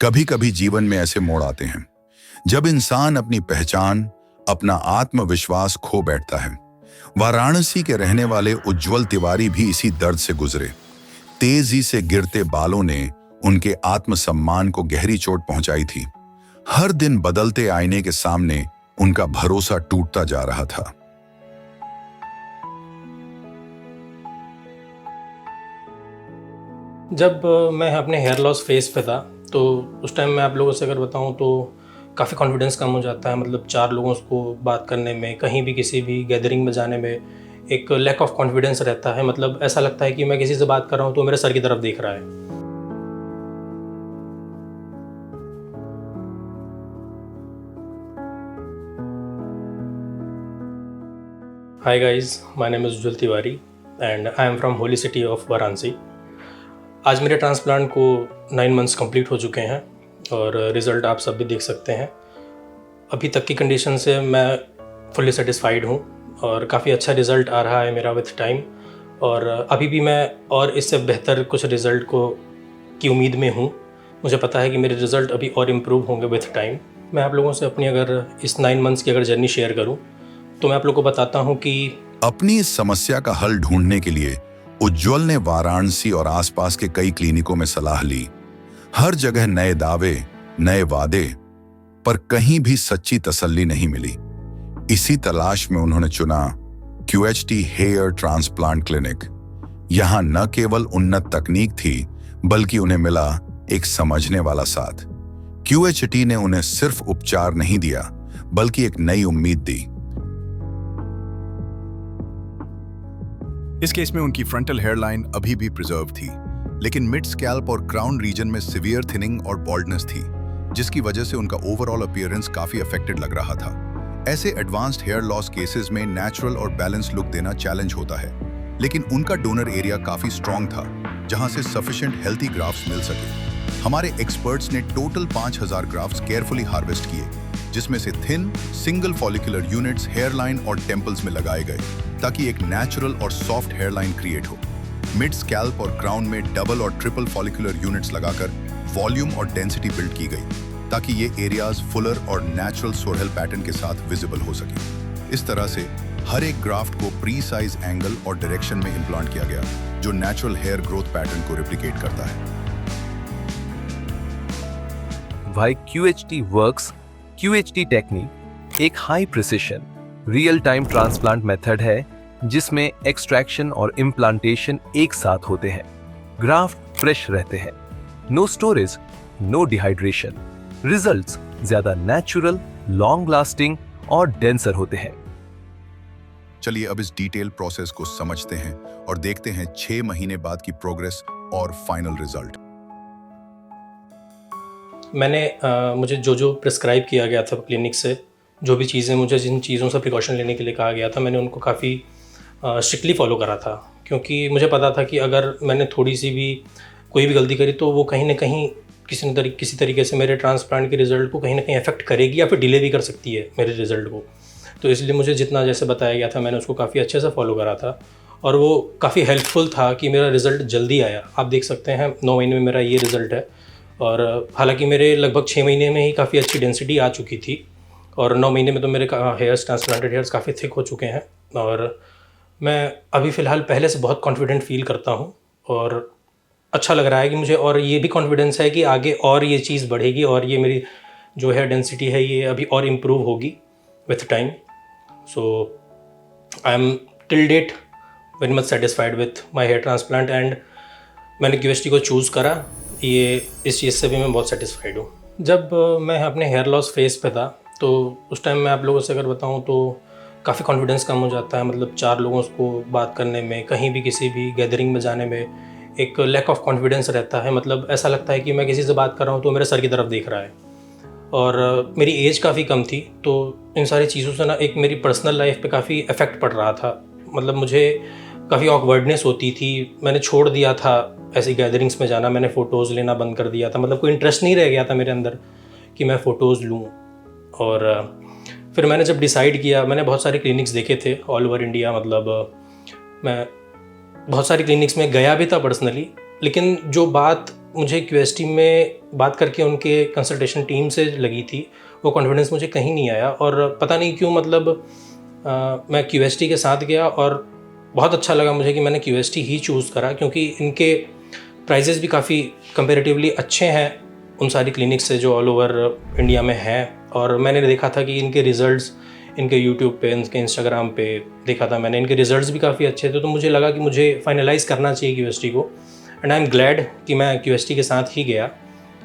कभी कभी जीवन में ऐसे मोड़ आते हैं जब इंसान अपनी पहचान, अपना आत्मविश्वास खो बैठता है। वाराणसी के रहने वाले उज्जवल तिवारी भी इसी दर्द से गुजरे। तेजी से गिरते बालों ने उनके आत्मसम्मान को गहरी चोट पहुंचाई थी। हर दिन बदलते आईने के सामने उनका भरोसा टूटता जा रहा था। जब मैं अपने हेयर लॉस फेज़ पे था, तो उस टाइम मैं आप लोगों से अगर बताऊं तो काफ़ी कॉन्फिडेंस कम हो जाता है। मतलब 4 लोगों को बात करने में, कहीं भी किसी भी गैदरिंग में जाने में एक लैक ऑफ कॉन्फिडेंस रहता है। मतलब ऐसा लगता है कि मैं किसी से बात कर रहा हूं तो मेरे सर की तरफ देख रहा है। Hi guys, my name is Ujjwal Tiwari and I am from holy city of Varanasi. आज मेरे ट्रांसप्लांट को 9 मंथ्स कंप्लीट हो चुके हैं और रिज़ल्ट आप सब भी देख सकते हैं। अभी तक की कंडीशन से मैं फुल्ली सेटिस्फाइड हूँ और काफ़ी अच्छा रिज़ल्ट आ रहा है मेरा विथ टाइम। और अभी भी मैं और इससे बेहतर कुछ रिज़ल्ट की उम्मीद में हूँ। मुझे पता है कि मेरे रिज़ल्ट अभी और इम्प्रूव होंगे विथ टाइम। मैं आप लोगों से अपनी अगर इस 9 मंथ्स की अगर जर्नी शेयर करूँ तो मैं आप लोगों को बताता हूँ कि अपनी इस समस्या का हल ढूंढने के लिए उज्जवल ने वाराणसी और आसपास के कई क्लिनिकों में सलाह ली। हर जगह नए दावे, नए वादे, पर कहीं भी सच्ची तसल्ली नहीं मिली। इसी तलाश में उन्होंने चुना QHT हेयर ट्रांसप्लांट क्लिनिक। यहां न केवल उन्नत तकनीक थी, बल्कि उन्हें मिला एक समझने वाला साथ। QHT ने उन्हें सिर्फ उपचार नहीं दिया, बल्कि एक नई उम्मीद दी। इस केस में उनकी फ्रंटल हेयरलाइन अभी भी प्रिजर्व थी, लेकिन मिड स्कैल्प और क्राउन रीजन में सिवियर थिनिंग और बॉल्डनेस थी, जिसकी वजह से उनका ओवरऑल अपीयरेंस काफी अफेक्टेड लग रहा था। ऐसे एडवांस्ड हेयर लॉस केसेस में नेचुरल और बैलेंस लुक देना चैलेंज होता है, लेकिन उनका डोनर एरिया काफी स्ट्रॉन्ग था, जहां से सफिशिएंट हेल्थी ग्राफ्ट्स मिल सके। हमारे एक्सपर्ट्स ने टोटल 5000 ग्राफ्ट्स केयरफुली हार्वेस्ट किए, जिसमें से thin single follicular units hairline और टेम्पल्स में लगाए गए, ताकि एक नेचुरल और सॉफ्ट हेयरलाइन क्रिएट हो। मिड स्कैल्प और क्राउन में डबल और ट्रिपल फॉलिकुलर यूनिट्स लगाकर वॉल्यूम और डेंसिटी बिल्ड की गई, ताकि ये एरियाज फुलर और नेचुरल सोरहल पैटर्न के साथ विजिबल हो सके। इस तरह से हर एक ग्राफ्ट को प्रीसाइज एंगल और डायरेक्शन में इम्प्लांट किया गया, जो नेचुरल हेयर ग्रोथ पैटर्न को रिप्लिकेट करता है। Why QHT works? QHT technique एक high precision real time transplant method है, जिसमें एक्सट्रैक्शन और इम्प्लांटेशन एक साथ होते हैं। ग्राफ्ट फ्रेश रहते हैं, no storage, no dehydration. Results ज्यादा नेचुरल, लॉन्ग लास्टिंग और डेंसर होते हैं। चलिए अब इस डिटेल प्रोसेस को समझते हैं और देखते हैं 6 महीने बाद की प्रोग्रेस और फाइनल रिजल्ट। मुझे जो प्रिस्क्राइब किया गया था क्लिनिक से, जो भी चीज़ें मुझे जिन चीज़ों से प्रिकॉशन लेने के लिए कहा गया था, मैंने उनको काफ़ी स्ट्रिक्टली फॉलो करा था। क्योंकि मुझे पता था कि अगर मैंने थोड़ी सी भी कोई भी गलती करी तो वो कहीं ना कहीं किसी तरीके से मेरे ट्रांसप्लांट के रिज़ल्ट को कहीं ना कहीं अफेक्ट करेगी या फिर डिले भी कर सकती है मेरे रिज़ल्ट को। तो इसलिए मुझे जितना जैसे बताया गया था, मैंने उसको काफ़ी अच्छे से फॉलो करा था और वो काफ़ी हेल्पफुल था कि मेरा रिज़ल्ट जल्दी आया। आप देख सकते हैं 9 महीने में मेरा ये रिज़ल्ट है। और हालांकि मेरे लगभग 6 महीने में ही काफ़ी अच्छी डेंसिटी आ चुकी थी और 9 महीने में तो मेरे हेयर्स, ट्रांसप्लांटेड हेयर्स काफ़ी थिक हो चुके हैं। और मैं अभी फ़िलहाल पहले से बहुत कॉन्फिडेंट फील करता हूँ और अच्छा लग रहा है कि मुझे, और ये भी कॉन्फिडेंस है कि आगे और ये चीज़ बढ़ेगी और ये मेरी जो हेयर डेंसिटी है ये अभी और इम्प्रूव होगी with time. So I am till date very much satisfied with my hair transplant and मैंने QHT को चूज़ करा, ये इस चीज़ से भी मैं बहुत सेटिस्फाइड हूँ। जब मैं अपने हेयर लॉस फेज़ पे था, तो उस टाइम मैं आप लोगों से अगर बताऊँ तो काफ़ी कॉन्फिडेंस कम हो जाता है। मतलब 4 लोगों को बात करने में, कहीं भी किसी भी गैदरिंग में जाने में एक लैक ऑफ कॉन्फिडेंस रहता है। मतलब ऐसा लगता है कि मैं किसी से बात कर रहा हूँ तो मेरे सर की तरफ देख रहा है। और मेरी एज काफ़ी कम थी, तो इन सारी चीज़ों से ना एक मेरी पर्सनल लाइफ पे काफ़ी इफ़ेक्ट पड़ रहा था। मतलब मुझे काफ़ी ऑकवर्डनेस होती थी। मैंने छोड़ दिया था ऐसी गैदरिंग्स में जाना, मैंने फ़ोटोज़ लेना बंद कर दिया था। मतलब कोई इंटरेस्ट नहीं रह गया था मेरे अंदर कि मैं फ़ोटोज़ लूँ। और फिर मैंने जब डिसाइड किया, मैंने बहुत सारे क्लिनिक्स देखे थे ऑल ओवर इंडिया। मतलब मैं बहुत सारी क्लिनिक्स में गया भी था पर्सनली, लेकिन जो बात मुझे QST में बात करके उनके कंसल्टेशन टीम से लगी थी, वो कॉन्फिडेंस मुझे कहीं नहीं आया। और पता नहीं क्यों, मतलब मैं QST के साथ गया और बहुत अच्छा लगा मुझे कि मैंने QST ही चूज़ करा, क्योंकि इनके प्राइजेज़ भी काफ़ी कंपैरेटिवली अच्छे हैं उन सारी क्लिनिक्स से जो ऑल ओवर इंडिया में हैं। और मैंने देखा था कि इनके रिज़ल्ट्स इनके यूट्यूब पे, इनके इंस्टाग्राम पे देखा था मैंने, इनके रिज़ल्ट्स भी काफ़ी अच्छे थे। तो मुझे लगा कि मुझे फाइनलाइज़ करना चाहिए QST को, एंड आई एम ग्लैड कि मैं QST के साथ ही गया।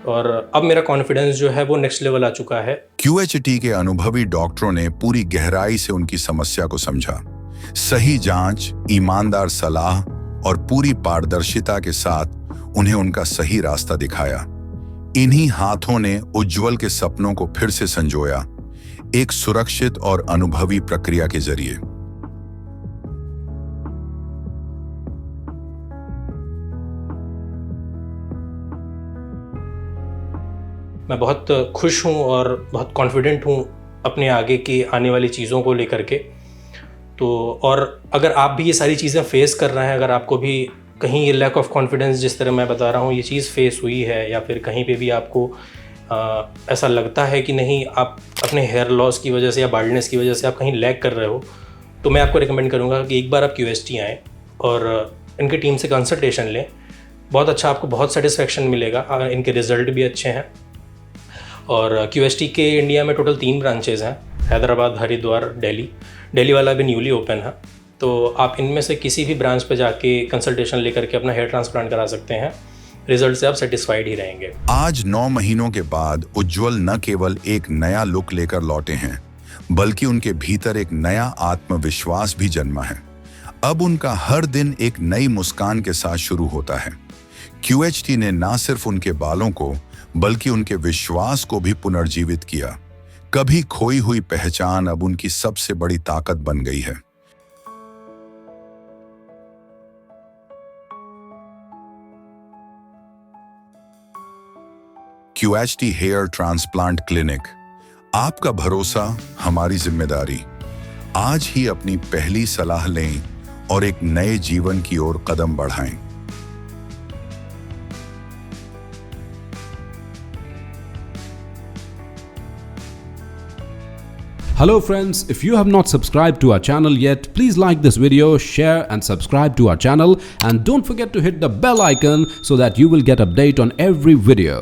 और अब मेरा कॉन्फिडेंस जो है वो नेक्स्ट लेवल आ चुका है। QHT के अनुभवी डॉक्टरों ने पूरी गहराई से उनकी समस्या को समझा। सही जांच, ईमानदार सलाह और पूरी पारदर्शिता के साथ उन्हें उनका सही रास्ता दिखाया। इन्हीं हाथों ने उज्ज्वल के सपनों को फिर से संजोया, एक सुरक्षित और अनुभवी प्रक्रिया के जरिए। मैं बहुत खुश हूँ और बहुत कॉन्फिडेंट हूँ अपने आगे की आने वाली चीज़ों को लेकर के। तो और अगर आप भी ये सारी चीज़ें फेस कर रहे हैं, अगर आपको भी कहीं ये लैक ऑफ कॉन्फिडेंस जिस तरह मैं बता रहा हूँ ये चीज़ फेस हुई है, या फिर कहीं पे भी आपको ऐसा लगता है कि नहीं आप अपने हेयर लॉस की वजह से या बाल्डनेस की वजह से आप कहीं लैक कर रहे हो, तो मैं आपको रिकमेंड करूँगा कि एक बार आप QST आएँ और इनकी टीम से कंसल्टेशन लें। बहुत अच्छा, आपको बहुत सेटिस्फेक्शन मिलेगा। इनके रिज़ल्ट भी अच्छे हैं। और QST के इंडिया में टोटल 3 ब्रांचेज़ हैं, हैदराबाद, हरिद्वार, दिल्ली वाला भी न्यूली ओपन है। तो आप इनमें से किसी भी ब्रांच पे जाके कंसल्टेशन लेकर के अपना हेयर ट्रांसप्लांट करा सकते हैं। रिजल्ट से आप सेटिस्फाइड ही रहेंगे। आज 9 महीनों के बाद उज्ज्वल न केवल एक नया लुक लेकर लौटे हैं, बल्कि उनके भीतर एक नया आत्मविश्वास भी जन्मा है। अब उनका हर दिन एक नई मुस्कान के साथ शुरू होता है। QHT ने न सिर्फ उनके बालों को बल्कि उनके विश्वास को भी पुनर्जीवित किया। कभी खोई हुई पहचान अब उनकी सबसे बड़ी ताकत बन गई है। QHT हेयर ट्रांसप्लांट क्लिनिक, आपका भरोसा हमारी जिम्मेदारी। आज ही अपनी पहली सलाह लें और एक नए जीवन की ओर कदम बढ़ाएं। Hello friends, if you have not subscribed to our channel yet, please like this video, share and subscribe to our channel, and don't forget to hit the bell icon so that you will get update on every video.